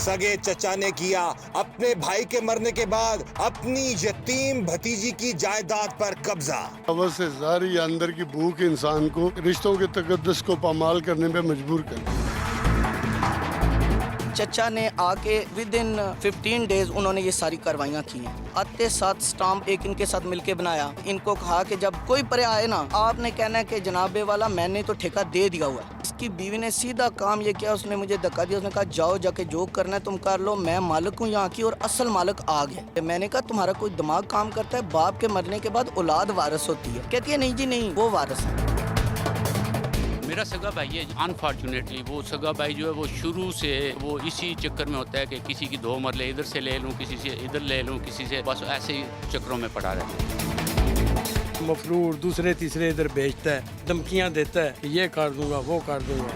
सगे चचा ने किया अपने भाई के मरने के बाद अपनी यतीम भतीजी की जायदाद पर कब्जा। हवस से ज़ाहिर या अंदर की भूख इंसान को रिश्तों के तकद्दुस को पामाल करने पे मजबूर कर। चचा ने आके विद इन 15 डेज उन्होंने ये सारी कार्रवाइयाँ की हैं। आते साथ स्टाम्प एक इनके साथ मिलके बनाया। इनको कहा कि जब कोई परे आए ना, आपने कहना है कि जनाबे वाला मैंने तो ठेका दे दिया हुआ है। इसकी बीवी ने सीधा काम ये किया, उसने मुझे धक्का दिया। उसने कहा जाओ जाके जो करना है तुम कर लो, मैं मालिक हूँ यहाँ की और असल मालिक आ गया। मैंने कहा तुम्हारा कोई दिमाग काम करता है? बाप के मरने के बाद औलाद वारिस होती है। कहती है नहीं जी नहीं, वो वारिस है। मेरा सगा भाई है, अनफॉर्चुनेटली वो सगा भाई जो है वो शुरू से वो इसी चक्कर में होता है कि किसी की 2 मरले इधर से ले लूँ, किसी से इधर ले लूँ, किसी से, बस ऐसे ही चक्करों में पड़ा रहता है। मफरूर दूसरे तीसरे इधर भेजता है, धमकियाँ देता है, ये कर दूंगा वो कर दूंगा।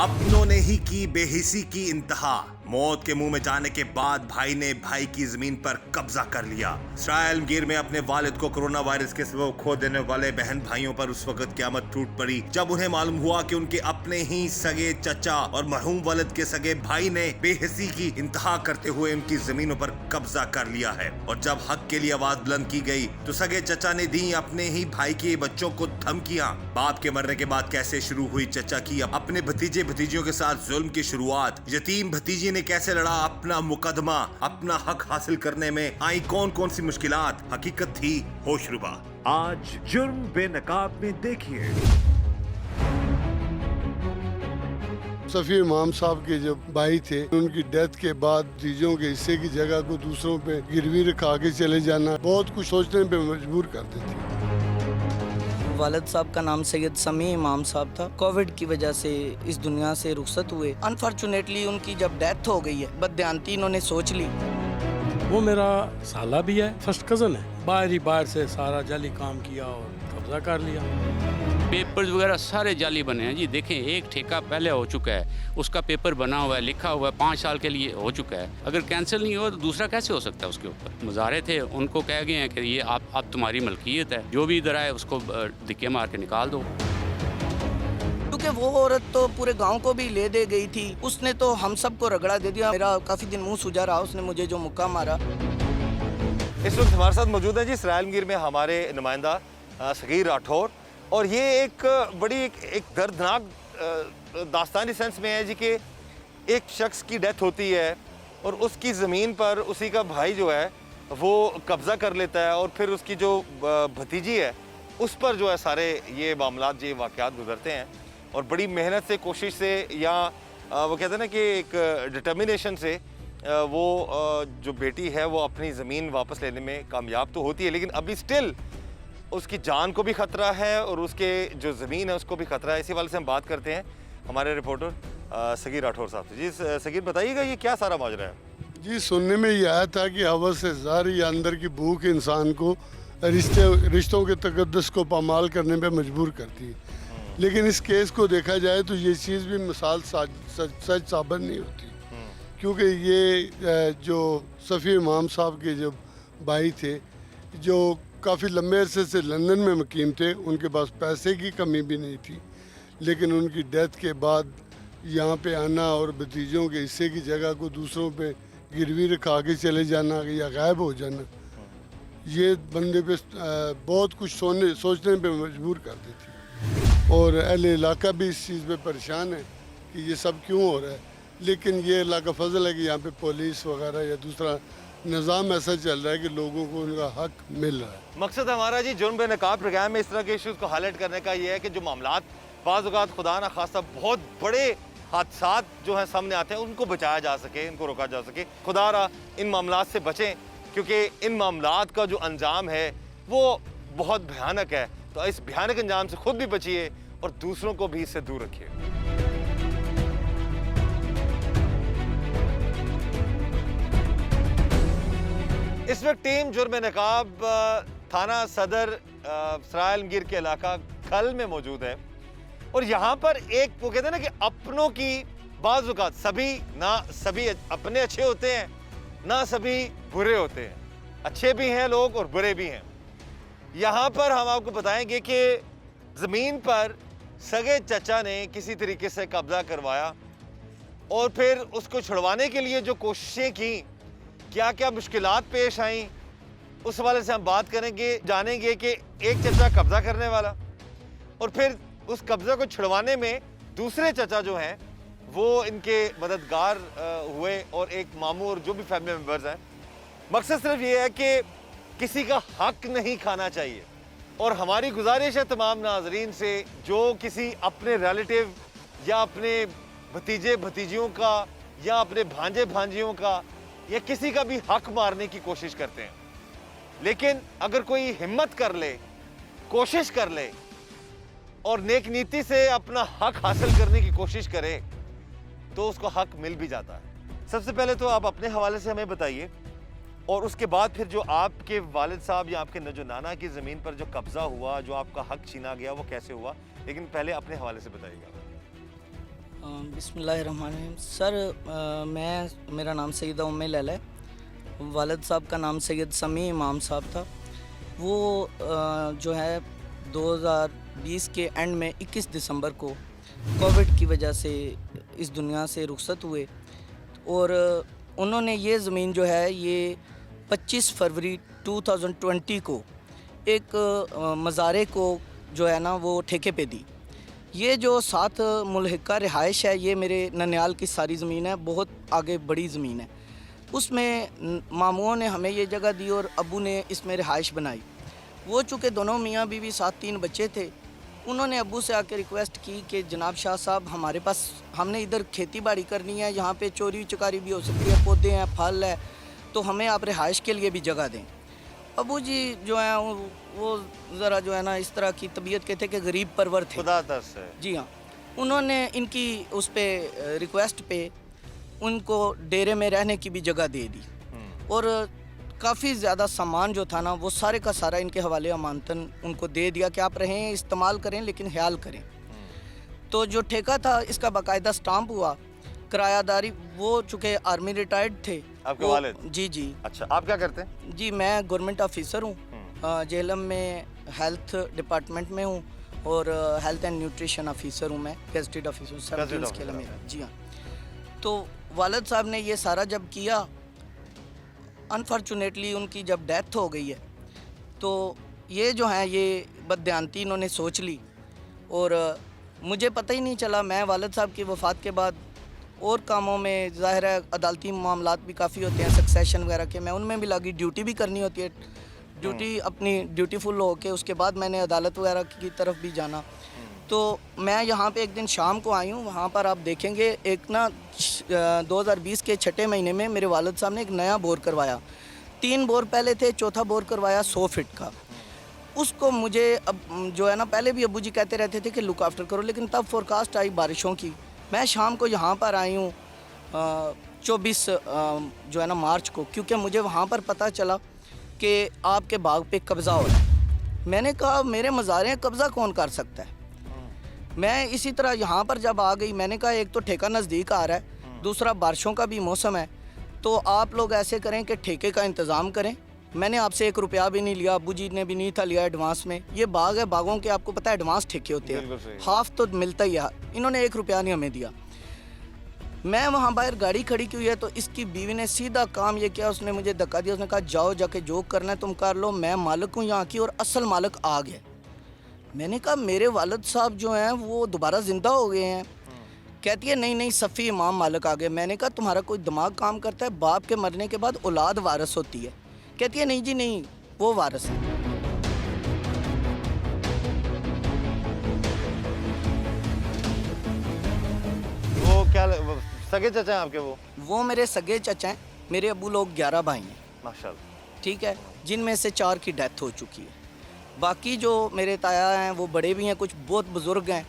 अपनों ने ही की बेहिसी की इंतहा। मौत के मुंह में जाने के बाद भाई ने भाई की जमीन पर कब्जा कर लिया। इसराइल में अपने वालिद को कोरोना वायरस के सबब खो देने वाले बहन भाइयों पर उस वक्त क़यामत टूट पड़ी जब उन्हें मालूम हुआ कि उनके अपने ही सगे चचा और मरहूम वालिद के सगे भाई ने बेहिसी की इंतहा करते हुए उनकी जमीनों पर कब्जा कर लिया है। और जब हक के लिए आवाज बुलंद की गई तो सगे चचा ने दी अपने ही भाई के बच्चों को धमकियां। बाप के मरने के बाद कैसे शुरू हुई चचा की अपने भतीजे भतीजियों के साथ जुल्म की शुरुआत, यतीम भतीजी ने कैसे लड़ा अपना मुकदमा, अपना हक हासिल करने में आई कौन कौन सी मुश्किलात, हकीकत थी होशरुबा। आज जुर्म बेनकाब में देखिए। सफ़ी इमाम साहब के जब भाई थे, उनकी डेथ के बाद चीजों के हिस्से की जगह को दूसरों पे गिरवी रखा के चले जाना बहुत कुछ सोचने पे मजबूर कर देती। वालिद साहब का नाम सैयद समी इमाम साहब था। कोविड की वजह से इस दुनिया से रुखसत हुए। अनफॉर्चुनेटली उनकी जब डेथ हो गई है, बददियानती इन्होंने सोच ली। वो मेरा साला भी है, फर्स्ट कज़न है। बाहर से सारा जाली काम किया और कब्जा कर लिया। पेपर्स वगैरह सारे जाली बने हैं जी। देखें, एक ठेका पहले हो चुका है, उसका पेपर बना हुआ है, लिखा हुआ है, 5 साल के लिए हो चुका है। अगर कैंसिल नहीं हुआ तो दूसरा कैसे हो सकता है उसके ऊपर? मुजाहरे थे, उनको कह गए हैं कि ये आप तुम्हारी मलकियत है, जो भी इधर आए उसको धिक्के मार के निकाल दो। क्योंकि वो औरत तो पूरे गांव को भी ले दे गई थी, उसने तो हम सबको रगड़ा दे दिया। मेरा काफ़ी दिन मुँह सूजा रहा, उसने मुझे जो मुक्का मारा। इस वक्त हमारे साथ मौजूद है जी इसराइल में हमारे नुमाइंदा सगीर राठौर। और ये एक बड़ी एक दर्दनाक दास्तानी सेंस में है जी कि एक शख्स की डेथ होती है और उसकी ज़मीन पर उसी का भाई जो है वो कब्ज़ा कर लेता है और फिर उसकी जो भतीजी है उस पर जो है सारे ये मामलात, ये वाक़यात गुजरते हैं। और बड़ी मेहनत से, कोशिश से, या वो कहते हैं ना कि एक डिटर्मिनेशन से वो जो बेटी है वो अपनी ज़मीन वापस लेने में कामयाब तो होती है, लेकिन अभी स्टिल उसकी जान को भी ख़तरा है और उसके जो ज़मीन है उसको भी ख़तरा है। इसी वाले से हम बात करते हैं हमारे रिपोर्टर सगीर राठौर साहब से। जी सगीर, बताइएगा ये क्या सारा माजरा है? जी, सुनने में ये आया था कि हवस से ज़ाहिर या अंदर की भूख इंसान को रिश्तों के तकद्दुस को पामाल करने पे मजबूर करती है। लेकिन इस केस को देखा जाए तो ये चीज़ भी मिसाल सच साबित नहीं होती, क्योंकि ये जो सफ़ी इमाम साहब के जो भाई थे, जो काफ़ी लंबे अरसे से लंदन में मुकीम थे, उनके पास पैसे की कमी भी नहीं थी, लेकिन उनकी डेथ के बाद यहाँ पे आना और भतीजों के हिस्से की जगह को दूसरों पे गिरवी रखा के चले जाना या गायब हो जाना, ये बंदे पे बहुत कुछ सोचने पे मजबूर कर देती। और अहले इलाका भी इस चीज़ पे परेशान है कि ये सब क्यों हो रहा है। लेकिन ये अल्लाह का फजल है कि यहाँ पे पुलिस वगैरह या दूसरा निज़ाम ऐसा चल रहा है कि लोगों को उनका हक मिल रहा है। मकसद हमारा जी जुर्म बेनकाब प्रोग्राम में इस तरह के इश्यूज़ को हाईलाइट करने का ये है कि जो मामलात बाज़ औक़ात खुदा ना खास्ता बहुत बड़े हादसात जो हैं सामने आते हैं, उनको बचाया जा सके, इनको रोका जा सके। खुदारा इन मामलात से बचें, क्योंकि इन मामलात का जो अंजाम है वो बहुत भयानक है। तो इस भयानक अंजाम से खुद भी बचिए और दूसरों को भी इससे दूर रखिए। इस वक्त टीम जुर्म नकाब थाना सदर इसराइल के इलाका खल में मौजूद है। और यहाँ पर एक वो कहते हैं ना कि अपनों की बाज़ औक़ात सभी अपने अच्छे होते हैं, ना सभी बुरे होते हैं। अच्छे भी हैं लोग और बुरे भी हैं। यहाँ पर हम आपको बताएंगे कि ज़मीन पर सगे चचा ने किसी तरीके से कब्जा करवाया और फिर उसको छुड़वाने के लिए जो कोशिशें की, क्या क्या मुश्किलात पेश आईं, उस हवाले से हम बात करेंगे। जानेंगे कि एक चचा कब्जा करने वाला और फिर उस कब्जा को छुड़वाने में दूसरे चचा जो हैं वो इनके मददगार हुए, और एक मामू और जो भी फैमिली मेम्बर्स हैं। मकसद सिर्फ ये है कि किसी का हक नहीं खाना चाहिए। और हमारी गुजारिश है तमाम नाजरीन से, जो किसी अपने रिलेटिव या अपने भतीजे भतीजियों का या अपने भांजे भांजियों का या किसी का भी हक मारने की कोशिश करते हैं, लेकिन अगर कोई हिम्मत कर ले, कोशिश कर ले और नेक नीति से अपना हक हासिल करने की कोशिश करे तो उसको हक मिल भी जाता है। सबसे पहले तो आप अपने हवाले से हमें बताइए, और उसके बाद फिर जो आपके वालिद साहब या आपके जो नाना की ज़मीन पर जो कब्ज़ा हुआ, जो आपका हक छीना गया, वो कैसे हुआ, लेकिन पहले अपने हवाले से बताइएगा। बिस्मिल्लाहिर्रहमानिर्रहीम। सर मेरा नाम सैयदा उम्मे लैला है। वालिद साहब का नाम सैयद समी इमाम साहब था। वो जो है 2020 के एंड में 21 दिसंबर को कोविड की वजह से इस दुनिया से रुखसत हुए, और उन्होंने ये ज़मीन जो है ये 25 फरवरी 2020 को एक मज़ारे को जो है ना वो ठेके पे दी। ये जो 7 मुल्हिका रिहाइश है, ये मेरे ननियाल की सारी ज़मीन है, बहुत आगे बड़ी ज़मीन है। उसमें मामुओं ने हमें ये जगह दी और अबू ने इसमें रिहाइश बनाई। वो चूँकि दोनों मियाँ बीवी साथ 3 बच्चे थे, उन्होंने अब्बू से आके रिक्वेस्ट की कि जनाब शाह साहब, हमारे पास हमने इधर खेती बाड़ी करनी है, यहाँ पे चोरी चकारी भी हो सकती है, पौधे हैं, फल है, तो हमें आप रिहाइश के लिए भी जगह दें। अबू जी जो है वो ज़रा जो है ना इस तरह की तबीयत के थे कि गरीब परवर थे, खुदा तरस है। जी हाँ। उन्होंने इनकी उस पर रिक्वेस्ट पे उनको डेरे में रहने की भी जगह दे दी, और काफ़ी ज़्यादा सामान जो था ना वो सारे का सारा इनके हवाले अमानतन उनको दे दिया कि आप रहें, इस्तेमाल करें, लेकिन ख्याल करें। तो जो ठेका था इसका बाकायदा स्टाम्प हुआ, किरायादारी, वो चूँकि आर्मी रिटायर्ड थे आपके वालिद? जी जी। अच्छा, आप क्या करते हैं? जी मैं गवर्नमेंट ऑफिसर हूँ, जेहलम में हेल्थ डिपार्टमेंट में हूँ, और हेल्थ एंड न्यूट्रिशन ऑफिसर हूँ मैं, गेजेटेड ऑफिसर 17 स्केल है मेरा। जी हाँ। तो वालिद साहब ने ये सारा जब किया, अनफॉर्चुनेटली उनकी जब डेथ हो गई है, तो ये जो है ये बददियानती इन्होंने सोच ली, और मुझे पता ही नहीं चला। मैं वालिद साहब की वफ़ात के बाद और कामों में, ज़ाहिर है अदालती मामलात भी काफ़ी होते हैं, सक्सेशन वगैरह के, मैं उनमें भी लगी, ड्यूटी भी करनी होती है, ड्यूटी अपनी ड्यूटीफुल हो के उसके बाद मैंने अदालत वगैरह की तरफ भी जाना। तो मैं यहाँ पे एक दिन शाम को आई हूँ, वहाँ पर आप देखेंगे एक ना 2020 के 6 महीने में मेरे वालिद साहब ने एक नया बोर करवाया। 3 बोर पहले थे, चौथा बोर करवाया 100 फीट का। उसको मुझे अब जो है ना, पहले भी अब्बू जी कहते रहते थे कि लुक आफ्टर करो, लेकिन तब फोरकास्ट आई बारिशों की। मैं शाम को यहाँ पर आई हूँ 24 जो है ना मार्च को, क्योंकि मुझे वहाँ पर पता चला कि आपके बाग पे कब्ज़ा हो रहा है। मैंने कहा मेरे मज़ारे कब्ज़ा कौन कर सकता है। मैं इसी तरह यहाँ पर जब आ गई, मैंने कहा एक तो ठेका नज़दीक आ रहा है, दूसरा बारिशों का भी मौसम है, तो आप लोग ऐसे करें कि ठेके का इंतज़ाम करें। मैंने आपसे 1 रुपया भी नहीं लिया, अब्बू जी ने भी नहीं था लिया एडवांस में। ये बाग है, बागों के आपको पता है एडवांस ठेके होते हैं, हाफ तो मिलता ही है। इन्होंने 1 रुपया नहीं हमें दिया। मैं वहाँ बाहर गाड़ी खड़ी की हुई है, तो इसकी बीवी ने सीधा काम ये किया, उसने मुझे धक्का दिया, उसने कहा जाओ जाके जो करना है तुम कर लो, मैं मालिक हूँ यहाँ की और असल मालिक आ गया। मैंने कहा मेरे वालिद साहब जो हैं वो दोबारा ज़िंदा हो गए हैं। कहती है नहीं नहीं, सफ़ी इमाम मालिक आ गए। मैंने कहा तुम्हारा कोई दिमाग काम करता है? बाप के मरने के बाद औलाद वारिस होती है। कहती है नहीं जी नहीं, वो वारिस है। वो क्या सगे चचा हैं आपके? वो मेरे सगे चचा हैं। मेरे अबू लोग 11 भाई हैं माशाल्लाह, ठीक है, जिनमें से 4 की डेथ हो चुकी है। बाकी जो मेरे ताया हैं वो बड़े भी हैं, कुछ बहुत बुज़ुर्ग हैं।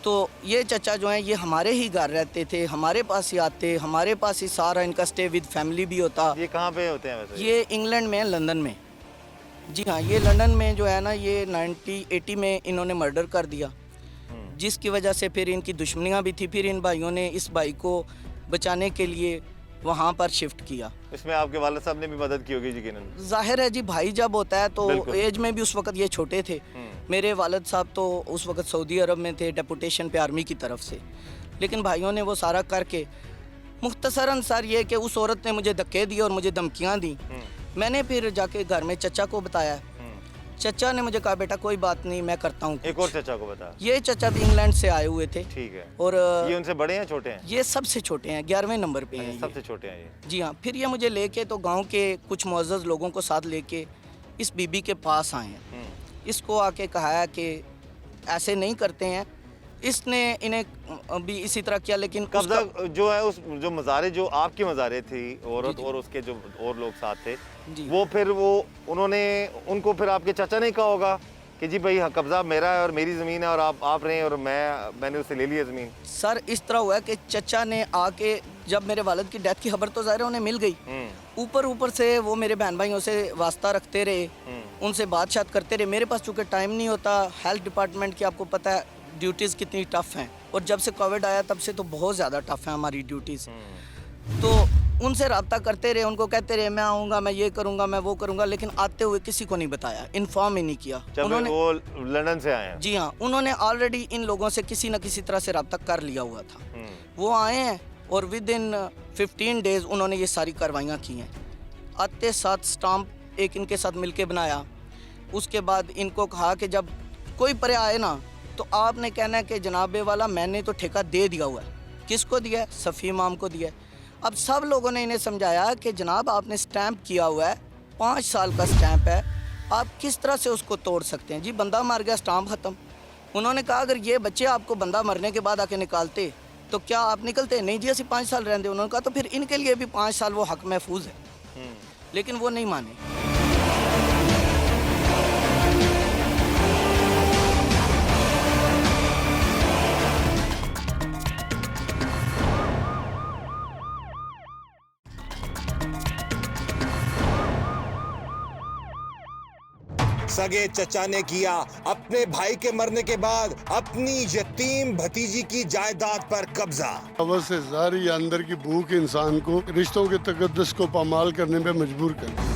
तो ये चचा जो हैं ये हमारे ही घर रहते थे, हमारे पास ही आते, हमारे पास ही सारा इनका स्टे विद फैमिली भी होता। ये कहाँ पे होते हैं वैसे? ये इंग्लैंड में, लंदन में। जी हाँ, ये लंदन में जो है ना, ये 1980 में इन्होंने मर्डर कर दिया, जिसकी वजह से फिर इनकी दुश्मनियाँ भी थी। फिर इन भाइयों ने इस भाई को बचाने के लिए वहाँ पर शिफ्ट किया। इसमें आपके वालिद साहब ने भी मदद की होगी यकीनन? जाहिर है जी, भाई जब होता है तो एज में भी उस वक्त ये छोटे थे। मेरे वालिद साहब तो उस वक्त सऊदी अरब में थे, डेपुटेशन पे आर्मी की तरफ से। लेकिन भाइयों ने वो सारा करके मुख्तसरन सर ये कि उस औरत ने मुझे धक्के दिए और मुझे धमकियाँ दी। मैंने फिर जाके घर में चचा को बताया। चचा ने मुझे कहा बेटा कोई बात नहीं, मैं करता हूँ। एक और चचा को बता। ये चचा भी इंग्लैंड से आए हुए थे। ठीक है। और ये उनसे बड़े हैं छोटे हैं? ये सबसे छोटे हैं, 11वें नंबर पे हैं। सबसे छोटे हैं ये। जी हाँ। फिर ये मुझे लेके तो गांव के कुछ मुअज़्ज़ज़ लोगों को साथ लेके इस बीबी के पास आए हैं। इसको आके कहा है कि ऐसे नहीं करते हैं। इसने इन्हें भी इसी तरह किया, लेकिन कब्जा जो है उस जो मज़ारे जो आपकी मज़ारे थी औरत और उसके जो और लोग साथ थे, वो फिर उन्होंने उनको फिर आपके चाचा ने कहा होगा कि जी भाई कब्जा मेरा है और मेरी ज़मीन है और आप रहे और मैंने उससे ले लिया ज़मीन। सर इस तरह हुआ कि चचा ने आके जब मेरे वालिद की डेथ की खबर तो ज़ाहिर है उन्हें मिल गई, ऊपर से वो मेरे बहन भाइयों से वास्ता रखते रहे, उनसे बात करते रहे। मेरे पास चूँकि टाइम नहीं होता, हेल्थ डिपार्टमेंट की आपको पता है ड्यूटीज़ कितनी टफ़ हैं, और जब से कोविड आया तब से तो बहुत ज़्यादा टफ़ है हमारी ड्यूटीज़। तो उनसे रब्ता करते रहे, उनको कहते रहे मैं आऊँगा, मैं ये करूँगा, मैं वो करूँगा, लेकिन आते हुए किसी को नहीं बताया, इन्फॉर्म ही नहीं किया। उन्होंने वो लंदन से आए हैं? जी हाँ, उन्होंने ऑलरेडी इन लोगों से किसी न किसी तरह से रब्ता कर लिया हुआ था। वो आए हैं और विद इन 15 डेज़ उन्होंने ये सारी कार्रवाइयाँ की हैं। आते साथ स्टाम्प एक इनके साथ मिलके बनाया। उसके बाद इनको कहा कि जब कोई परे आए ना तो आपने कहना है कि जनाबे वाला मैंने तो ठेका दे दिया हुआ है। किसको दिया है? सफ़ी इमाम को दिया है। अब सब लोगों ने इन्हें समझाया कि जनाब आपने स्टैंप किया हुआ है, 5 साल का स्टैंप है, आप किस तरह से उसको तोड़ सकते हैं? जी बंदा मर गया, स्टाम्प ख़त्म। उन्होंने कहा अगर ये बच्चे आपको बंदा मरने के बाद आके निकालते तो क्या आप निकलते? नहीं जी, ऐसे 5 साल रहते। उन्होंने कहा तो फिर इनके लिए भी 5 साल वो हक महफूज है। लेकिन वो नहीं माने। सगे चचा ने किया अपने भाई के मरने के बाद अपनी यतीम भतीजी की जायदाद पर कब्जा। हवस से ज़ाहिर या अंदर की भूख इंसान को रिश्तों के तकद्दुस को पामाल करने पे मजबूर कर दिया।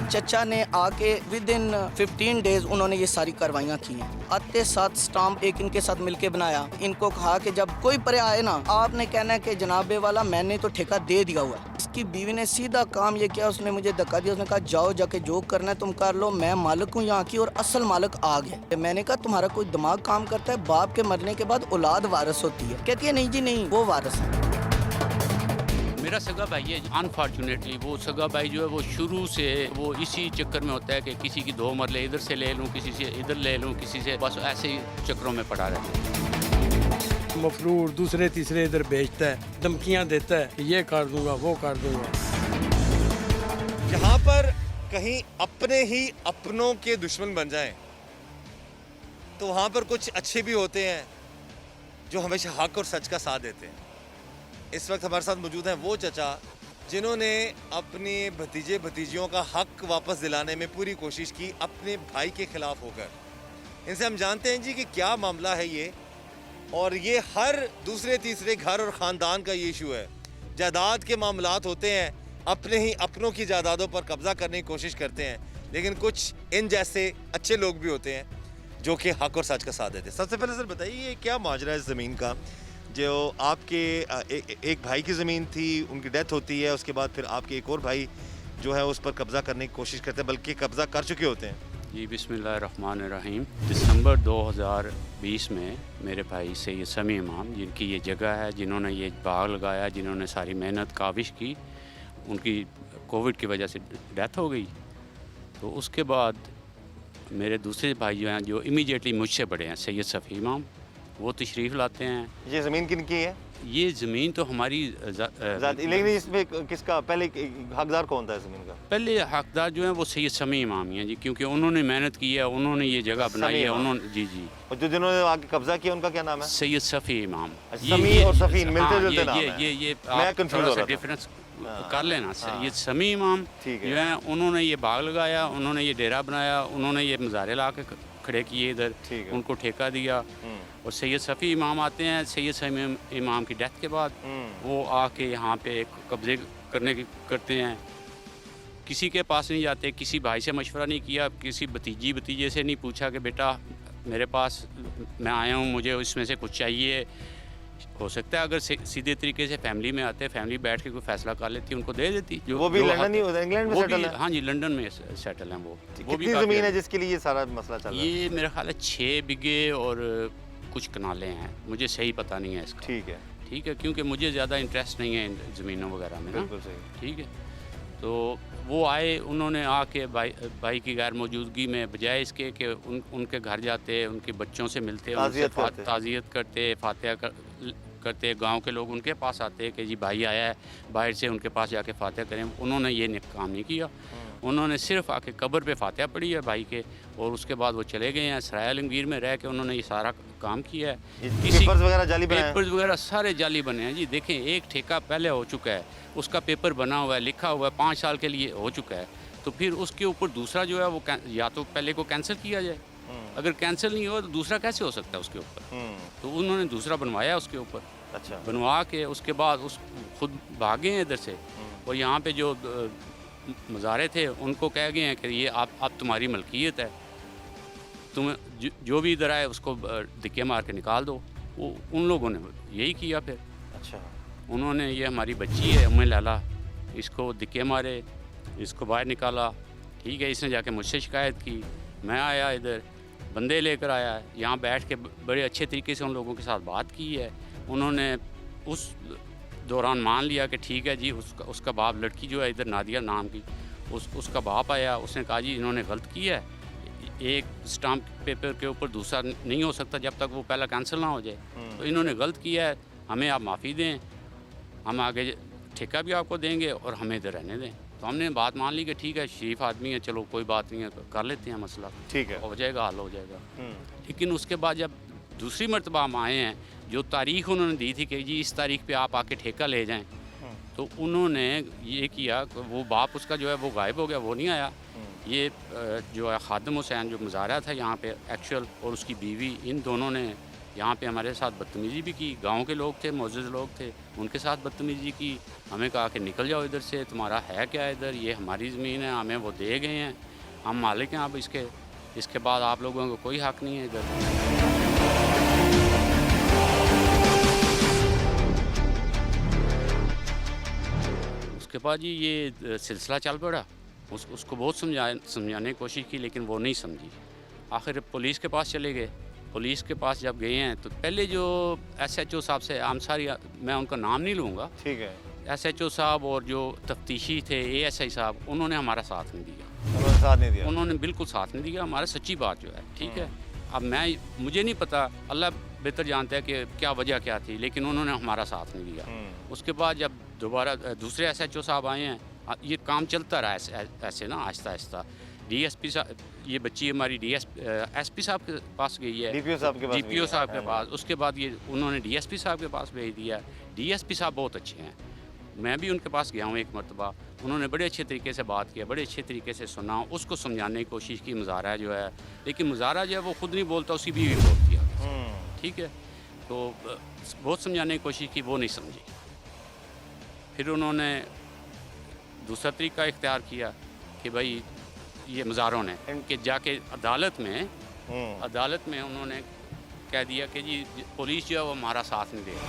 चचा ने आके विद इन 15 डेज़ उन्होंने ये सारी कार्रवाइयाँ की हैं। आते साथ स्टाम्प एक इनके साथ मिलके बनाया। इनको कहा कि जब कोई परे आए ना आपने कहना है कि जनाबे वाला मैंने तो ठेका दे दिया हुआ है। इसकी बीवी ने सीधा काम ये किया, उसने मुझे धक्का दिया। उसने कहा जाओ जाके जो करना है तुम कर लो, मैं मालिक हूँ यहाँ की और असल मालिक आ गया। मैंने कहा तुम्हारा कोई दिमाग काम करता है? बाप के मरने के बाद औलाद वारिस होती है। कहती है नहीं जी नहीं, वो वारिस है। मेरा सगा भाई है, अनफॉर्चुनेटली वो सगा भाई जो है वो शुरू से वो इसी चक्कर में होता है कि किसी की 2 मरले इधर से ले लूँ, किसी से इधर ले लूँ, किसी से, बस ऐसे ही चक्करों में पड़ा रहता है। मफरूर दूसरे तीसरे इधर भेजता है, धमकियाँ देता है कि ये कर दूंगा, वो कर दूंगा। जहाँ पर कहीं अपने ही अपनों के दुश्मन बन जाएं, तो वहाँ पर कुछ अच्छे भी होते हैं जो हमेशा हक और सच का साथ देते हैं। इस वक्त हमारे साथ मौजूद हैं वो चचा जिन्होंने अपने भतीजे भतीजियों का हक वापस दिलाने में पूरी कोशिश की अपने भाई के खिलाफ होकर। इनसे हम जानते हैं जी कि क्या मामला है ये, और ये हर दूसरे तीसरे घर और ख़ानदान का ये इशू है। जायदाद के मामलात होते हैं, अपने ही अपनों की जायदादों पर कब्जा करने की कोशिश करते हैं, लेकिन कुछ इन जैसे अच्छे लोग भी होते हैं जो कि हक और सच का साथ देते हैं। सबसे पहले सर बताइए ये क्या माजरा है इस ज़मीन का, जो आपके एक भाई की ज़मीन थी, उनकी डेथ होती है, उसके बाद फिर आपके एक और भाई जो है उस पर कब्ज़ा करने की कोशिश करते हैं, बल्कि कब्ज़ा कर चुके होते हैं। जी बिस्मिल्लाहिर्रहमानिर्रहीम। दिसंबर 2020 में मेरे भाई सैयद समी इमाम, जिनकी ये जगह है, जिन्होंने ये बाग लगाया, जिन्होंने सारी मेहनत काविश की, उनकी कोविड की वजह से डेथ हो गई। तो उसके बाद मेरे दूसरे भाई जो हैं, जो इमीडिएटली मुझसे बड़े हैं, सैयद सफ़ी इमाम, वो तशरीफ़ लाते हैं। ये ज़मीन किनकी है? ये ज़मीन तो हमारी लेकिन इसमें किसका पहले हकदार कौन था ज़मीन का? पहले हकदार जो है वो सैयद समी इमाम हैं जी, क्योंकि उन्होंने मेहनत की है, उन्होंने ये जगह बनाई है, उन्होंने जी जी। और जो जिन्होंने आगे कब्जा किया उनका क्या नाम है? सैयद सफ़ी इमाम। समी और सफ़ीन मिलते जुलते नाम हैं। ये मैं कंफ्यूज हो रहा था। डिफरेंस कर लेना। सैयद समी इमाम जो है उन्होंने ये बाग लगाया, उन्होंने ये डेरा बनाया, उन्होंने ये मज़ारे ला के खड़े किए इधर, उनको ठेका दिया। और सैयद सफ़ी इमाम आते हैं, सैयद सफ़ी इमाम की डेथ के बाद वो आके यहाँ पे कब्ज़े करते हैं। किसी के पास नहीं जाते, किसी भाई से मशवरा नहीं किया, किसी भतीजे से नहीं पूछा कि बेटा मेरे पास मैं आया हूँ, मुझे इसमें से कुछ चाहिए, हो सकता है अगर सीधे तरीके से फैमिली में आते, फैमिली बैठ के कोई फैसला कर लेती, उनको दे देती। वो भी लंदन ही होता है, इंग्लैंड में वो सेटल भी, है? हाँ जी, लंदन में सेटल हैं वो भी कितनी काफ़ी ज़मीन है जिसके लिए ये सारा मसला चल रहा है? ये मेरा ख्याल है 6 बीघे और कुछ कनालें हैं, मुझे सही पता नहीं है इसका। ठीक है, क्योंकि मुझे ज़्यादा इंटरेस्ट नहीं है इन ज़मीनों वगैरह में ना। बिल्कुल सही। ठीक है, तो वो आए, उन्होंने आके भाई की गैर मौजूदगी में बजाय इसके कि उनके घर जाते, उनके बच्चों से मिलते, उनसे ताज़ियत करते, फातिहा करते, गांव के लोग उनके पास आते कि जी भाई आया है बाहर से, उनके पास जाके फातिहा करें, उन्होंने ये काम नहीं किया। उन्होंने सिर्फ आके कब्र पे फातिहा पढ़ी है भाई के, और उसके बाद वो चले गए हैं। सराय आलमगीर में रह के उन्होंने ये सारा काम किया है। पेपर्स वगैरह जाली बनाए हैं? पेपर्स वगैरह सारे जाली बने हैं जी। देखें, एक ठेका पहले हो चुका है, उसका पेपर बना हुआ है, लिखा हुआ है, 5 साल के लिए हो चुका है, तो फिर उसके ऊपर दूसरा जो है वो या तो पहले को कैंसिल किया जाए, अगर कैंसिल नहीं हुआ तो दूसरा कैसे हो सकता है उसके ऊपर। तो उन्होंने दूसरा बनवाया उसके ऊपर। अच्छा। बनवा के उसके बाद उस खुद भागे हैं इधर से, और यहाँ पे जो मज़ारे थे उनको कह गए हैं कि ये आप तुम्हारी मलकियत है, तुम जो भी इधर आए उसको धक्के मार के निकाल दो। वो उन लोगों ने यही किया फिर। अच्छा। उन्होंने, ये हमारी बच्ची है उम्मे लैला, इसको धक्के मारे, इसको बाहर निकाला। ठीक है, इसने जाके मुझसे शिकायत की, मैं आया इधर, बंदे लेकर आया, यहाँ बैठ के बड़े अच्छे तरीके से उन लोगों के साथ बात की है। उन्होंने उस दौरान मान लिया कि ठीक है जी, उसका बाप, लड़की जो है इधर नादिया नाम की, उसका बाप आया, उसने कहा जी इन्होंने गलत किया है, एक स्टाम्प पेपर के ऊपर दूसरा नहीं हो सकता जब तक वो पहला कैंसिल ना हो जाए, तो इन्होंने गलत किया है, हमें आप माफ़ी दें, हम आगे ठेका भी आपको देंगे और हमें इधर रहने दें। तो हमने बात मान ली कि ठीक है, शरीफ आदमी है, चलो कोई बात नहीं है, कर लेते हैं मसला, ठीक है, हो जाएगा, हल हो जाएगा। लेकिन उसके बाद जब दूसरी मरतबा हम आए हैं, जो तारीख उन्होंने दी थी कि जी इस तारीख पे आप आके ठेका ले जाएं, तो उन्होंने ये किया, वो बाप उसका जो है वो गायब हो गया, वो नहीं आया। ये जो है खादिम हुसैन जो मज़ारा था यहाँ पे एक्चुअल, और उसकी बीवी, इन दोनों ने यहाँ पे हमारे साथ बदतमीज़ी भी की। गांव के लोग थे, मोअज़्ज़िज़ लोग थे, उनके साथ बदतमीज़ी की। हमें कहा कि निकल जाओ इधर से, तुम्हारा है क्या इधर, ये हमारी ज़मीन है, हमें वो दे गए हैं, हम मालिक हैं अब इसके बाद आप लोगों को कोई हक़ नहीं है इधर। उसके बाद जी ये सिलसिला चल पड़ा। उसको बहुत समझाने की कोशिश की, लेकिन वो नहीं समझी। आखिर पुलिस के पास चले गए। पुलिस के पास जब गए हैं तो पहले जो SHO साहब से, हम सारी, मैं उनका नाम नहीं लूँगा, ठीक है, SHO साहब और जो तफ्तीशी थे ASI साहब, उन्होंने हमारा साथ नहीं दिया। उन्होंने बिल्कुल साथ नहीं दिया, हमारा सच्ची बात जो है। ठीक है, अब मुझे नहीं पता, अल्लाह बेहतर जानता है कि क्या वजह क्या थी, लेकिन उन्होंने हमारा साथ नहीं दिया। उसके बाद जब दोबारा दूसरे SHO साहब आए हैं, ये काम चलता रहा ऐसे ना, आहिस्ता आहिस्ता। DSP साहब, ये बच्ची हमारी SP साहब के पास गई है, DPO साहब के पास। उसके बाद ये उन्होंने DSP साहब के पास भेज दिया। DSP साहब बहुत अच्छे हैं, मैं भी उनके पास गया हूँ एक मरतबा। उन्होंने बड़े अच्छे तरीके से बात किया, बड़े अच्छे तरीके से सुना, उसको समझाने की कोशिश की मुज़ारा जो है, लेकिन मुज़ारा जो है वो खुद नहीं बोलता, उसकी बीवी बोलती है। ठीक है, तो बहुत समझाने की कोशिश की, वो नहीं समझी। फिर उन्होंने दूसरा तरीका इख्तियार किया कि भाई ये मज़ारों ने कि जाके अदालत में उन्होंने कह दिया कि जी पुलिस जो है वो हमारा साथ नहीं देगा।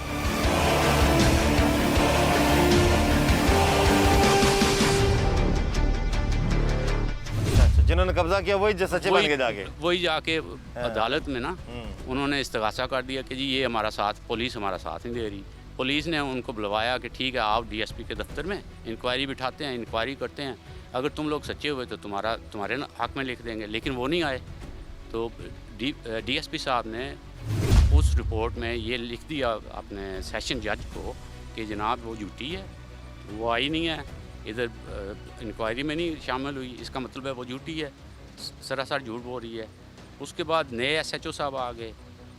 जिन्होंने कब्जा किया वही सच्चे बन के जाके अदालत में ना उन्होंने इस्तगासा कर दिया कि जी ये हमारा साथ, पुलिस हमारा साथ नहीं दे रही। पुलिस ने उनको बुलवाया कि ठीक है, आप DSP के दफ्तर में इंक्वायरी बिठाते हैं, इंक्वायरी करते हैं, अगर तुम लोग सच्चे हुए तो तुम्हारे हक़ में लिख देंगे। लेकिन वो नहीं आए। तो DSP साहब ने उस रिपोर्ट में ये लिख दिया अपने सेशन जज को कि जनाब वो झूठी है, वो आई नहीं है इधर, इंक्वायरी में नहीं शामिल हुई, इसका मतलब है वो झूठी है, सरासर झूठ बोल रही है। उसके बाद नए SHO साहब आ गए।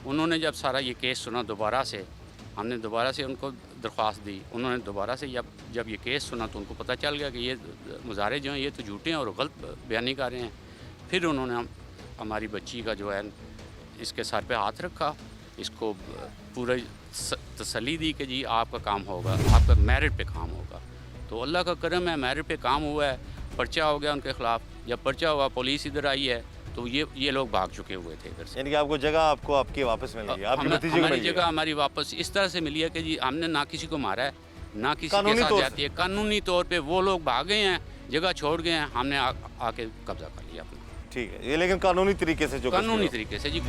उन्होंने जब सारा ये केस सुना, दोबारा से हमने दोबारा से उनको दरख्वास्त दी। उन्होंने दोबारा से जब ये केस सुना तो उनको पता चल गया कि ये मुज़ारे जो हैं ये तो झूठे हैं और गलत बयानी कर रहे हैं। फिर उन्होंने हमारी बच्ची का जो है इसके सर पे हाथ रखा, इसको पूरा तसल्ली दी कि जी आपका काम होगा, आपका मेरिट पे काम होगा। तो अल्लाह का करम है, मेरिट पे काम हुआ है, पर्चा हो गया उनके ख़िलाफ़। जब पर्चा हुआ, पुलिस इधर आई है, तो ये लोग भाग चुके हुए थे इधर से। यानी कि आपको जगह आपको आपकी वापस मिल गई, आपके भतीजे को हमारी मिल गई। जगह हमारी वापस इस तरह से मिली है कि जी हमने ना किसी को मारा है ना किसी के कानूनी साथ तौर से। जाती है। कानूनी तौर पे वो लोग भागे हैं, जगह छोड़ गए हैं, हमने आके कब्जा कर लिया अपना ठीक है, ये लेकिन कानूनी तरीके से जो कानूनी तरीके से जी।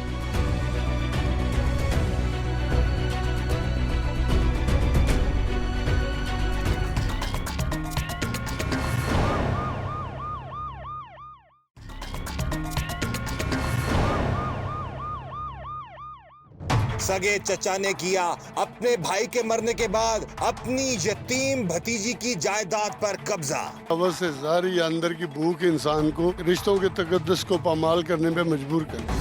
सगे चचा ने किया अपने भाई के मरने के बाद अपनी यतीम भतीजी की जायदाद पर कब्जा। हवस से जारी या अंदर की भूख इंसान को रिश्तों के तकद्दुस को पामाल करने पे मजबूर कर दिया।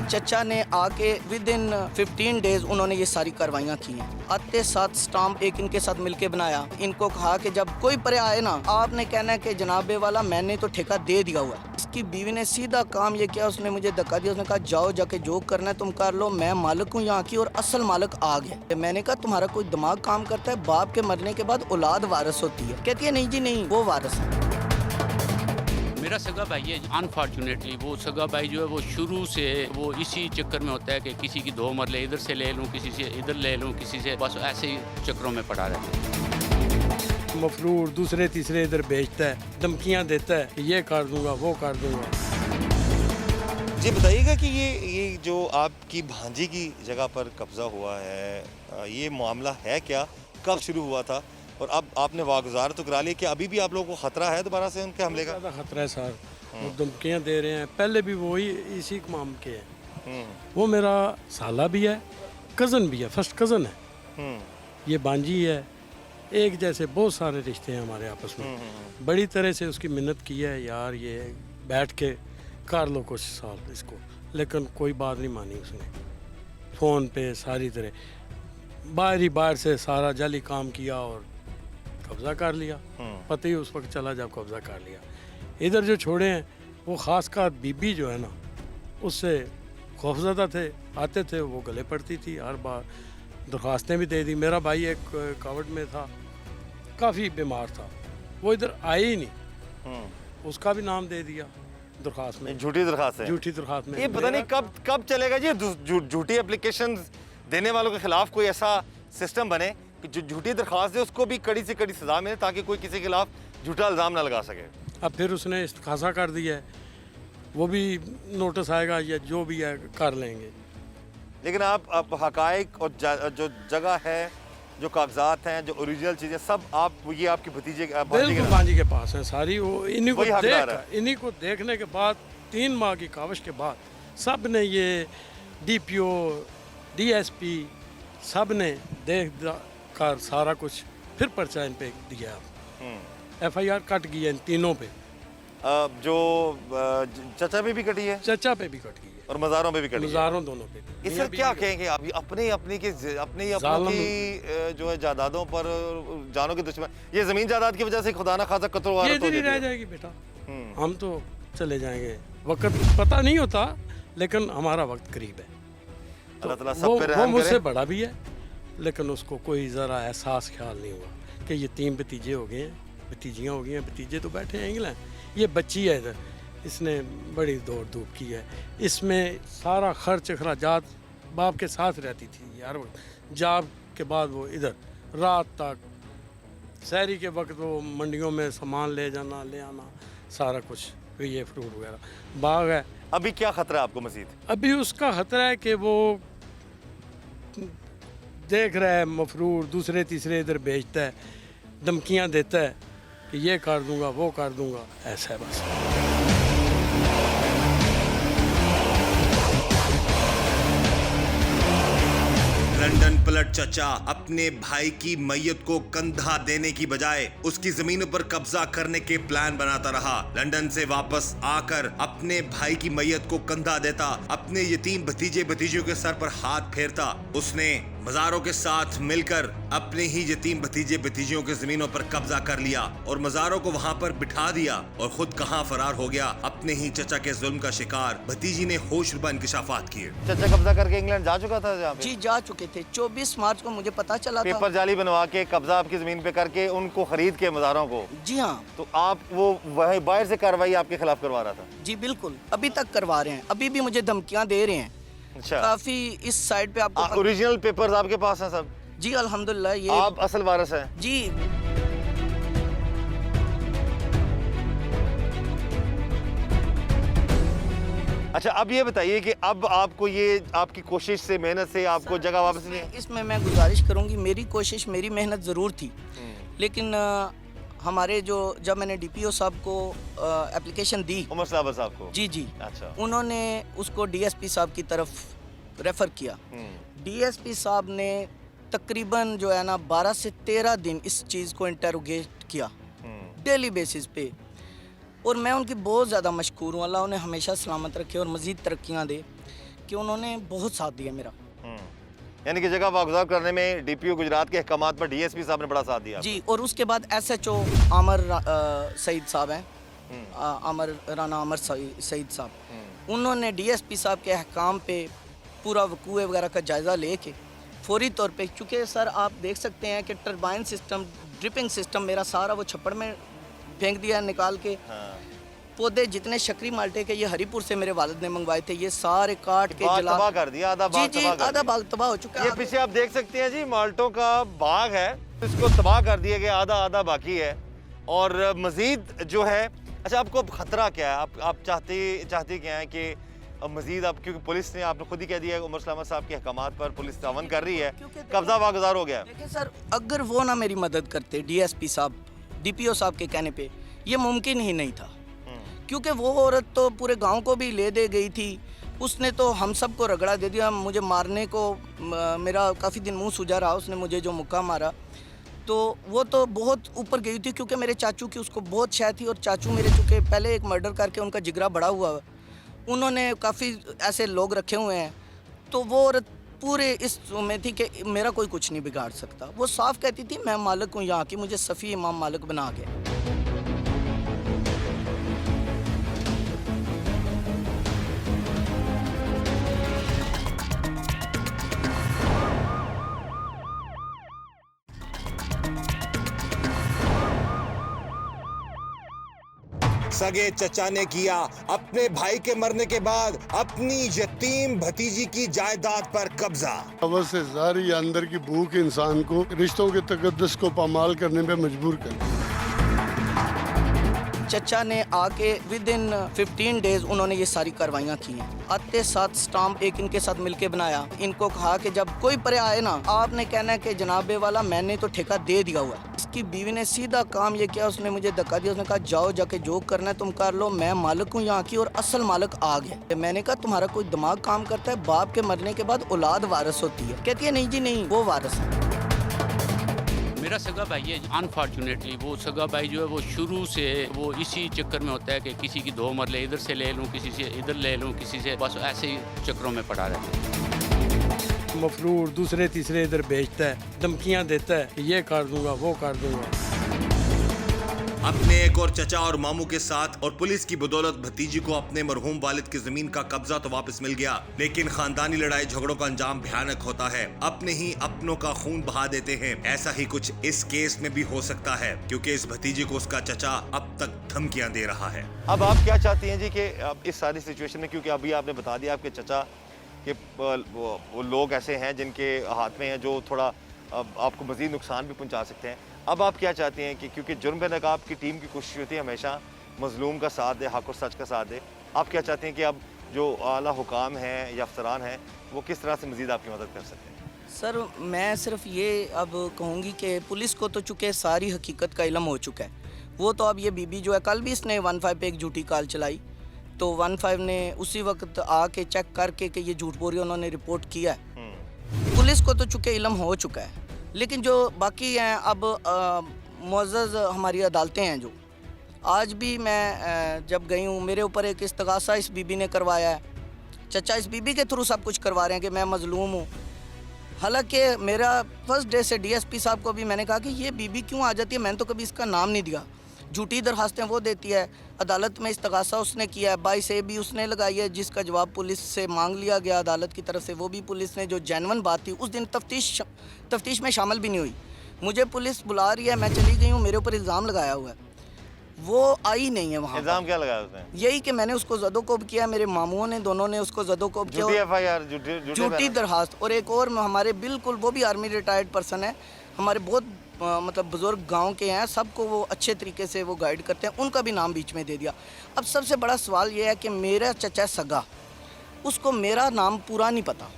चचा ने आके विद इन 15 डेज उन्होंने ये सारी कार्रवाइयाँ की हैं। आते साथ स्टाम्प एक इनके साथ मिलके बनाया। इनको कहा कि जब कोई परे आए ना, आपने कहना है कि जनाबे वाला मैंने तो ठेका दे दिया हुआ है। इसकी बीवी ने सीधा काम ये किया, उसने मुझे धक्का दिया, उसने कहा जाओ जाके जो करना है तुम कर लो, मैं मालिक हूँ यहाँ की और असल मालिक आ गया। मैंने कहा तुम्हारा कोई दिमाग काम करता है? बाप के मरने के बाद औलाद वारिस होती है। कहती है नहीं जी नहीं, वो वारिस है। मेरा सगा भाई है, अनफॉर्चुनेटली वो सगा भाई जो है वो शुरू से वो इसी चक्कर में होता है कि किसी की 2 मरले इधर से ले लूँ, किसी से इधर ले लूँ, किसी से, बस ऐसे ही चक्करों में पड़ा रहता है। मफरूर दूसरे तीसरे इधर भेजता है, धमकियाँ देता है कि ये कर दूंगा वो कर दूंगा। जी बताइएगा कि ये जो आपकी भांजी की जगह पर कब्जा हुआ है, ये मामला है क्या, कब शुरू हुआ था और अब आपने वागुजार तो करा लिया कि अभी भी आप लोगों को खतरा है दोबारा से उनके हमले का? ज़्यादा खतरा है सर, वो धमकियाँ दे रहे हैं। पहले भी वही इसी माम के हैं। वो मेरा साला भी है, कज़न भी है, फर्स्ट कज़न है, ये बांजी है। एक जैसे बहुत सारे रिश्ते हैं हमारे आपस में। बड़ी तरह से उसकी मिन्नत की है यार ये बैठ के कर लो कुछ साल इसको, लेकिन कोई बात नहीं मानी उसने। फ़ोन पे सारी तरह बाहर से सारा जाली काम किया और कब्ज़ा कर लिया। पता ही उस वक्त चला जब कब्ज़ा कर लिया। इधर जो छोड़े हैं वो ख़ासकर बीबी जो है ना, उससे खौफज़दा थे, आते थे वो गले पड़ती थी हर बार, दरख्वास्तें भी दे दी। मेरा भाई एक कावड़ में था, काफ़ी बीमार था, वो इधर आए ही नहीं, उसका भी नाम दे दिया दरख्वास्त में, झूठी दरख्वास्त है। झूठी दरख्वास्त में। ये पता नहीं कब चलेगा जी झूठी एप्लीकेशन देने वालों के खिलाफ कोई ऐसा सिस्टम बने कि जो झूठी दरख्वास्त है उसको भी कड़ी से कड़ी सजा मिले ताकि कोई किसी के खिलाफ झूठा इल्ज़ाम ना लगा सके। अब फिर उसने इस्तिखासा कर दिया है, वो भी नोटिस आएगा या जो भी है कर लेंगे। लेकिन आप हकाइक और जो जगह है, जो कागजात हैं, जो ओरिजिनल चीज़ें सब ये आपकी भतीजे बिल्कुल भांजी के पास है सारी। वो इन्हीं वही हकदार है। इन्हीं को देखने के बाद 3 माह की काविश के बाद सब ने ये DPO DSP सब ने देख कर सारा कुछ फिर पर्चा इन पे दिया। FIR कट गई है इन तीनों पे। जो चचा पे भी कटी है, चचा पे भी कट गई है और मज़ारों पे भी कटी है। मज़ारों दोनों पे। इससे क्या कहेंगे आप, अपनी जो है जायदादों पर जानों के दुश्मन, ये ज़मीन जायदाद की वजह से खुदा ना खासा कत्ल वारत हो ये रह जाएगी बेटा, हम तो चले जाएंगे। वक्त पता नहीं होता लेकिन हमारा वक्त करीब है। अल्लाह ताला सब पे रहम करे। मुझसे बड़ा भी है लेकिन उसको कोई ज़रा एहसास ख्याल नहीं हुआ कि ये 3 भतीजे हो गए हैं, भतीजियाँ हो गई हैं। भतीजे तो बैठे हैं इंग्लैंड, ये बच्ची है इधर, इसने बड़ी दौड़ धूप की है। इसमें सारा खर्च अखराजात बाप के साथ रहती थी यार। जॉब के बाद वो इधर रात तक, सहरी के वक्त वो मंडियों में सामान ले जाना ले आना सारा कुछ, ये फ्रूट वगैरह। बाग है। अभी क्या खतरा है आपको मजीद? अभी उसका खतरा है कि वो देख रहा है मफरूर दूसरे तीसरे इधर भेजता है, धमकियाँ देता है कि ये कर दूंगा वो कर दूंगा, ऐसा है बस। लंदन पलट चचा अपने भाई की मैयत को कंधा देने की बजाय उसकी जमीनों पर कब्जा करने के प्लान बनाता रहा। लंदन से वापस आकर अपने भाई की मैयत को कंधा देता, अपने यतीम भतीजे भतीजियों के सर पर हाथ फेरता। उसने मज़ारों के साथ मिलकर अपने ही यतीम भतीजे भतीजियों की जमीनों पर कब्जा कर लिया और मज़ारों को वहाँ पर बिठा दिया और खुद कहाँ फरार हो गया। अपने ही चचा के जुल्म का शिकार भतीजी ने होशरुबा इंकिशाफात किए। चचा कब्जा करके इंग्लैंड जा चुका था जहाँ पे? जी जा चुके थे। 24 मार्च को मुझे पता चला था। पेपर जाली बनवा के कब्जा आपकी जमीन पे करके उनको खरीद के मज़ारों को। जी हाँ। तो आप वो वही बाहर से कार्रवाई आपके खिलाफ करवा रहा था? जी बिल्कुल, अभी तक करवा रहे हैं, अभी भी मुझे धमकियां दे रहे हैं। अच्छा। काफी इस साइड पे आपको ओरिजिनल पेपर्स आपके पास हैं सब? जी अल्हम्दुलिल्लाह। ये आप असल वारिस हैं? जी अच्छा, अब ये बताइए कि अब आपको ये आपकी कोशिश से, मेहनत से आपको जगह वापस नहीं? इसमें मैं गुजारिश करूंगी, मेरी कोशिश, मेरी मेहनत ज़रूर थी, लेकिन हमारे जो जब मैंने डीपीओ साहब को एप्लीकेशन दी, उमर साहब को? जी जी, अच्छा। उन्होंने उसको डीएसपी साहब की तरफ रेफ़र किया। डीएसपी साहब ने तकरीबन जो है ना 12 से 13 दिन इस चीज़ को इंटरोगेट किया डेली बेसिस पे, और मैं उनकी बहुत ज़्यादा मशकूर हूँ। अल्लाह उन्हें हमेशा सलामत रखे और मज़ीद तरक्कियाँ दे कि उन्होंने बहुत साथ दिया मेरा। यानी कि जगह वागुजार करने में डीपीओ गुजरात के अहकामात पर डीएसपी साहब ने बड़ा साथ दिया? जी, और उसके बाद एसएचओ आमर सईद साहब हैं, राना आमर सईद साहब, उन्होंने डीएसपी साहब के अहकाम पे पूरा वकूए वगैरह का जायज़ा लेके फौरी तौर पे, चूँकि सर आप देख सकते हैं कि टर्बाइन सिस्टम, ड्रिपिंग सिस्टम मेरा सारा वो छप्पड़ में फेंक दिया निकाल के। पौधे जितने शक्री माल्टे के ये हरीपुर से मेरे वालिद ने मंगवाए थे, ये सारे काट के जला तबाह कर दिया। आधा बाग जी जी, आधा बाग तबाह हो चुका है। ये पीछे आप देख सकते हैं जी, माल्टों का बाग है, इसको तबाह कर दिया गया, आधा बाकी है और मजीद जो है। अच्छा, आपको खतरा क्या है? आप चाहते क्या है कि मजीद आप, क्योंकि पुलिस ने, आपने खुद ही कह दिया उमर सलामत साहब के अहकामात पर पुलिस तावन कर रही है, कब्जा वागुजार हो गया। देखिए सर, अगर वो ना मेरी मदद करते, डीएसपी साहब, डीपीओ साहब के कहने पे, ये मुमकिन ही नहीं था, क्योंकि वो औरत तो पूरे गांव को भी ले दे गई थी। उसने तो हम सब को रगड़ा दे दिया, मुझे मारने को मेरा काफ़ी दिन मुंह सूजा रहा। उसने मुझे जो मुक्का मारा तो वो तो बहुत ऊपर गई थी, क्योंकि मेरे चाचू की उसको बहुत शय थी, और चाचू मेरे चूँकि पहले एक मर्डर करके उनका जिगरा बड़ा हुआ, उन्होंने काफ़ी ऐसे लोग रखे हुए हैं, तो वो औरत पूरे इस में थी कि मेरा कोई कुछ नहीं बिगाड़ सकता। वो साफ कहती थी मैं मालिक हूँ यहाँ की, मुझे सफ़ी इमाम मालिक बना गया। सगे चचा ने किया अपने भाई के मरने के बाद अपनी यतीम भतीजी की जायदाद पर कब्जा। हवस से जारी या अंदर की भूख इंसान को रिश्तों के तकद्दुस को पामाल करने पे मजबूर कर दिया। चचा ने आके विद इन 15 डेज उन्होंने ये सारी कार्रवाइयाँ की हैं। आते साथ स्टाम्प एक इनके साथ मिलके बनाया, इनको कहा कि जब कोई परे आए ना, आपने कहना है कि जनाबे वाला मैंने तो ठेका दे दिया हुआ है। इसकी बीवी ने सीधा काम ये किया, उसने मुझे धक्का दिया, उसने कहा जाओ जाके जो करना है तुम कर लो, मैं मालिक हूँ यहाँ की और असल मालिक आ गया। मैंने कहा तुम्हारा कोई दिमाग काम करता है? बाप के मरने के बाद औलाद वारिस होती है। कहती है नहीं जी नहीं, वो वारिस है। मेरा सगा भाई है, अनफॉर्चुनेटली वो सगा भाई जो है वो शुरू से वो इसी चक्कर में होता है कि किसी की 2 मरले इधर से ले लूँ, किसी से इधर ले लूँ, किसी से, बस ऐसे ही चक्करों में पड़ा रहता है। मफरूर दूसरे तीसरे इधर भेजता है, धमकियाँ देता है कि ये कर दूंगा, वो कर दूंगा। अपने एक और चचा और मामू के साथ और पुलिस की बदौलत भतीजी को अपने मरहूम वालिद की जमीन का कब्जा तो वापस मिल गया, लेकिन खानदानी लड़ाई झगड़ों का अंजाम भयानक होता है। अपने ही अपनों का खून बहा देते हैं। ऐसा ही कुछ इस केस में भी हो सकता है, क्योंकि इस भतीजे को उसका चचा अब तक धमकियां दे रहा है। अब आप क्या चाहती हैं जी कि अब इस सारी सिचुएशन में, क्योंकि अभी आपने बता दिया आपके चचा कि वो लोग ऐसे हैं जिनके हाथ में हैं जो थोड़ा आपको मज़ीद नुकसान भी पहुंचा सकते हैं, अब आप क्या चाहते हैं कि, क्योंकि जुर्म बे नकाब की टीम की कोशिश होती है हमेशा मजलूम का साथ दे, हक और सच का साथ दे, आप क्या चाहते हैं कि अब जो आला हुकाम हैं या अफसरान हैं वो किस तरह से मज़ीद आपकी मदद कर सकते हैं? सर मैं सिर्फ ये अब कहूँगी कि पुलिस को तो चूँकि सारी हकीकत का इल्म हो चुका है। वो तो अब ये बीबी जो है, कल भी इसने 15 पे एक झूठी कॉल चलाई, तो 15 ने उसी वक्त आके चेक करके कि ये झूठ बोल रही है, उन्होंने रिपोर्ट किया है। पुलिस को तो चूँकि इल्म हो चुका है, लेकिन जो बाकी हैं अब मुअज़्ज़ज़ हमारी अदालतें हैं, जो आज भी मैं जब गई हूँ, मेरे ऊपर एक इस्तग़ासा इस बीबी ने करवाया है। चचा इस बीबी के थ्रू सब कुछ करवा रहे हैं कि मैं मज़लूम हूँ, हालांकि मेरा फर्स्ट डे से डीएसपी साहब को भी मैंने कहा कि ये बीबी क्यों आ जाती है, मैंने तो कभी इसका नाम नहीं दिया। झूठी दरखास्तें वो देती है, अदालत में इस्तगासा उसने किया है, 22 ए भी उसने लगाई है जिसका जवाब पुलिस से मांग लिया गया अदालत की तरफ से, वो भी पुलिस ने जो जेन्युइन बात थी उस दिन तफ्तीश में शामिल भी नहीं हुई। मुझे पुलिस बुला रही है, मैं चली गई हूँ, मेरे ऊपर इल्ज़ाम लगाया हुआ है, वो आई नहीं है वहाँ। इल्जाम क्या लगाया उसने? यही कि मैंने उसको ज़दोकोब किया, मेरे मामुओं ने दोनों ने उसको ज़दोकोब किया, झूठी एफआईआर, झूठी दरखास्त। और एक और हमारे बिल्कुल वो भी आर्मी रिटायर्ड पर्सन है, हमारे बहुत मतलब बुज़ुर्ग गांव के हैं, सबको वो अच्छे तरीके से वो गाइड करते हैं, उनका भी नाम बीच में दे दिया। अब सबसे बड़ा सवाल ये है कि मेरा चचा सगा, उसको मेरा नाम पूरा नहीं पता,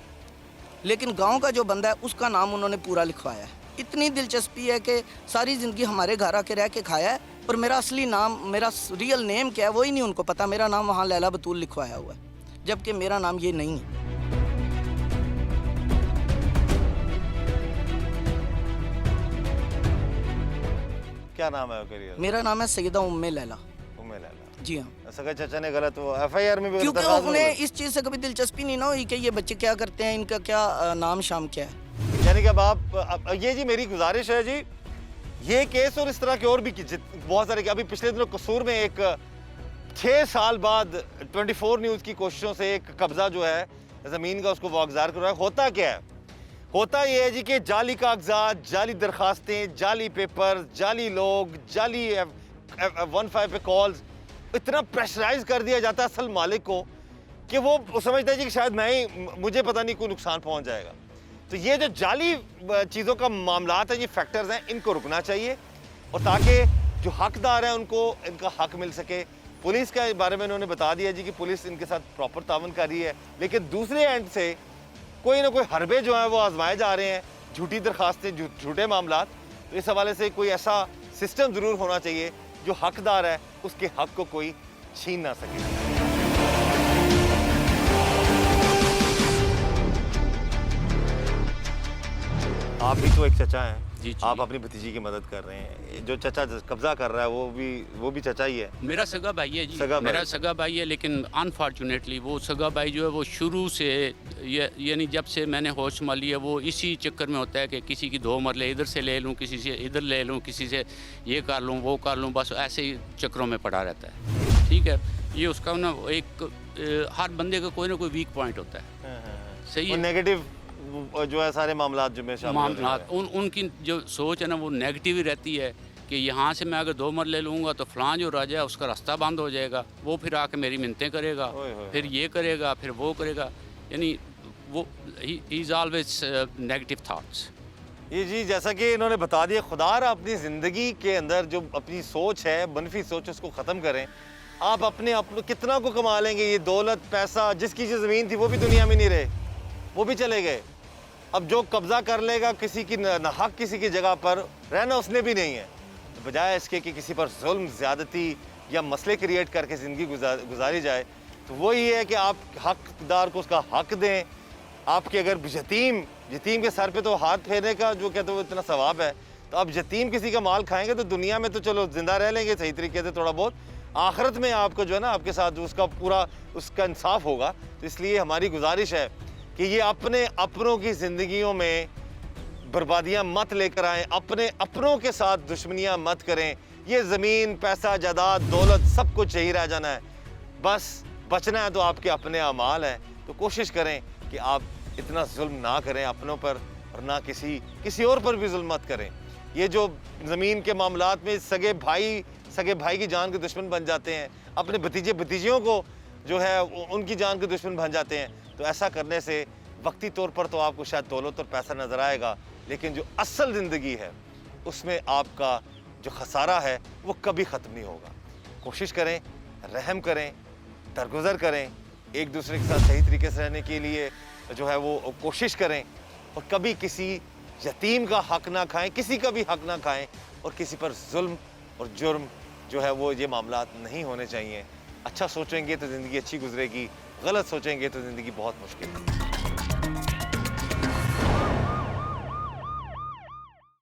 लेकिन गांव का जो बंदा है उसका नाम उन्होंने पूरा लिखवाया है। इतनी दिलचस्पी है कि सारी ज़िंदगी हमारे घर आके रह के खाया है, और मेरा असली नाम, मेरा रियल नेम क्या है वही नहीं उनको पता। मेरा नाम वहाँ लैला बतूल लिखवाया हुआ है, जबकि मेरा नाम ये नहीं है। क्या नाम है करियर? मेरा नाम है सैयदा उम्मे लैला। उम्मे लैला। जी हाँ। सगा चाचा ने गलत वो एफआईआर में भी क्योंकि दरखास्त में उन्हें गलत। इस चीज़ से कभी दिलचस्पी नहीं ना हुई कि ये बच्चे क्या करते हैं, इनका क्या नाम शाम क्या है। यानी कि अब आप ये जी मेरी गुजारिश है जी, ये केस और इस तरह के और भी बहुत सारे, अभी पिछले दिनों कसूर में एक 6 साल बाद 24 न्यूज़ की कोशिशों से एक कब्जा जो है ज़मीन का उसको वागजार करवाया। होता क्या है? होता ये है जी कि जाली कागजात, जाली दरखास्तें, जाली पेपर, जाली लोग, जाली 15 पे कॉल्स, इतना प्रेशराइज कर दिया जाता है असल मालिक को कि वो समझता है जी कि शायद मैं ही, मुझे पता नहीं कोई नुकसान पहुंच जाएगा। तो ये जो जाली चीज़ों का मामलात है, ये फैक्टर्स हैं, इनको रुकना चाहिए, और ताकि जो हकदार हैं उनको इनका हक मिल सके। पुलिस के बारे में उन्होंने बता दिया जी कि पुलिस इनके साथ प्रॉपर तावन कर रही है, लेकिन दूसरे एंड से कोई ना कोई हरबे जो हैं वो आजमाए जा रहे हैं, झूठी दरखास्तें, झूठे मामलात। तो इस हवाले से कोई ऐसा सिस्टम ज़रूर होना चाहिए जो हकदार है उसके हक को कोई छीन ना सके। आप भी तो एक चचा हैं, जी, आप अपनी भतीजी की मदद कर रहे हैं। जो चचा कब्जा कर रहा है वो भी चचा ही है। मेरा सगा भाई है जी, सगा भाई। मेरा सगा भाई है, लेकिन अनफॉर्चुनेटली वो सगा भाई जो है वो शुरू से यानी जब से मैंने होश संभाली है वो इसी चक्कर में होता है कि किसी की 2 मरले इधर से ले लूँ, किसी से इधर ले लूँ, किसी से ये कर लूँ वो कर लूँ, बस ऐसे ही चक्करों में पड़ा रहता है। ठीक है, ये उसका ना एक हर बंदे का कोई ना कोई वीक पॉइंट होता है। सही है, नेगेटिव जो है सारे मामलात जो में शामिल होते हैं। मामलात उनकी जो सोच है ना वो नेगेटिव ही रहती है कि यहाँ से मैं अगर 2 मरले लूँगा तो फलां जो राजा है उसका रास्ता बंद हो जाएगा, वो फिर आके मेरी मिन्नतें करेगा, फिर ये करेगा, फिर वो करेगा, यानी वो he is always negative thoughts. ये जी जैसा कि इन्होंने बता दिया, खुदारा अपनी ज़िंदगी के अंदर जो अपनी सोच है, मनफी सोच, उसको ख़त्म करें। आप अपने कितना को कमा लेंगे, ये दौलत पैसा, जिसकी जो ज़मीन थी वो भी दुनिया में नहीं रहे, वो भी चले गए। अब जो कब्जा कर लेगा किसी की हक किसी की जगह पर, रहना उसने भी नहीं है। तो बजाय इसके कि किसी पर जुल्म, ज़्यादती या मसले क्रिएट करके ज़िंदगी गुजारी जाए, तो वही है कि आप हकदार को उसका हक दें। आपके अगर यतीम के सर पे तो हाथ फेरने का जो कहते हो इतना सवाब है, तो आप यतीम किसी का माल खाएंगे तो दुनिया में तो चलो जिंदा रह लेंगे सही तरीके से थोड़ा बहुत, आखिरत में आपको जो है ना आपके साथ उसका पूरा उसका इंसाफ होगा। तो इसलिए हमारी गुजारिश है कि ये अपने अपनों की ज़िंदगियों में बर्बादियां मत लेकर आएँ, अपने अपनों के साथ दुश्मनियां मत करें। ये ज़मीन, पैसा, जायदाद, दौलत सब कुछ यही रह जाना है, बस बचना है तो आपके अपने अमाल हैं। तो कोशिश करें कि आप इतना जुल्म ना करें अपनों पर, और ना किसी और पर भी जुल्म मत करें। ये जो ज़मीन के मामलात में सगे भाई की जान के दुश्मन बन जाते हैं, अपने भतीजियों को जो है उनकी जान के दुश्मन बन जाते हैं। तो ऐसा करने से वक्ती तौर पर तो आपको शायद दौलत और पैसा नज़र आएगा, लेकिन जो असल ज़िंदगी है उसमें आपका जो खसारा है वो कभी ख़त्म नहीं होगा। कोशिश करें, रहम करें, दरगुजर करें, एक दूसरे के साथ सही तरीके से रहने के लिए जो है वो कोशिश करें, और कभी किसी यतीम का हक ना खाएं, किसी का भी हक ना खाएं, और किसी पर जुल्म और जुर्म जो है वो ये मामलात नहीं होने चाहिए। अच्छा सोचेंगे तो ज़िंदगी अच्छी गुजरेगी, गलत सोचेंगे तो ज़िंदगी बहुत मुश्किल है।